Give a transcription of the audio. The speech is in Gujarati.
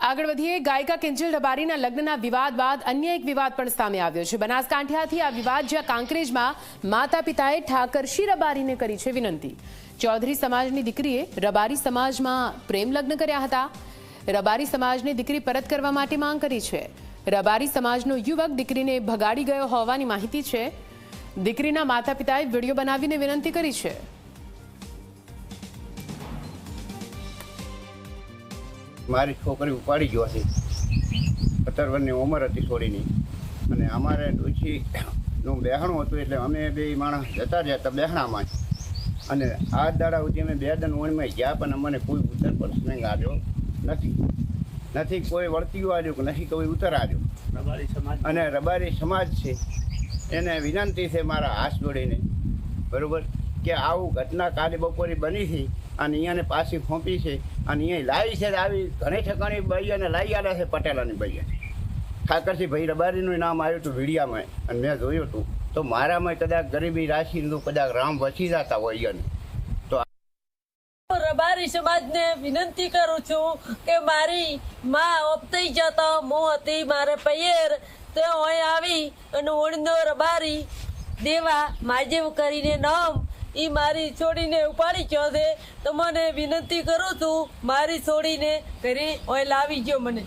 આગળ વધીએ ગાયિકા કિંજલ રબારીના લગ્નના વિવાદ બાદ અન્ય એક વિવાદ પણ સામે આવ્યો છે। બનાસકાંઠાથી આ વિવાદ જ્યાં કાંકરેજમાં માતા પિતાએ ઠાકરશી રબારીને કરી છે વિનંતી। ચૌધરી સમાજની દીકરીએ રબારી સમાજમાં પ્રેમ લગ્ન કર્યા હતા। રબારી સમાજની દીકરી પરત કરવા માટે માંગ કરી છે। રબારી સમાજનો યુવક દીકરીને ભગાડી ગયો હોવાની માહિતી છે। દીકરીના માતા પિતાએ વિડીયો બનાવીને વિનંતી કરી છે। મારી છોકરી ઉપાડી ગયો હતી, 17 વર્ષની ઉંમર હતી છોડીની, અને અમારે ડોશીનું બહેણું હતું એટલે અમે બે માણસ જતા રહ્યા હતા બહેણામાં જ। અને આ દાડા સુધી અમે 2 દન ઓણમાં ગયા પણ અમને કોઈ ઉત્તર પ્રશ્ન આવ્યો નથી કોઈ વળતીઓ આવ્યો કે નથી કોઈ ઉત્તર આવ્યો। અને રબારી સમાજ છે એને વિનંતી છે મારા હાથ જોડીને, બરાબર, કે આવું ઘટના કાલે બપોરે બની છે અને અહીંયાને પાછી ફોંપી છે અને અહીંયા લાવી છે। આવી ઘણી ઠકાણી બૈયાને લાવી આવ્યા છે, પટેલાની બૈયા ઠાકરસિંહ ભાઈ રબારીનું નામ આવ્યું હતું વીડિયામાં અને મેં જોયું હતું। તો મારામાં કદાચ ગરીબી રાશિનું કદાચ રામ વસી જતા હોય ને તો રબારી સમાજને વિનંતી કરું છું કે મારી માં ઓપતી જતા મો હતી મારે પૈયર તે અહીં આવી અને ઓળનો રબારી દેવા માજેવ કરીને નામ એ મારી છોડીને ઉપાડી ગયો છે। તો મને વિનંતી કરું છું મારી છોડીને ઘરે ઓય લાવી ગયો મને।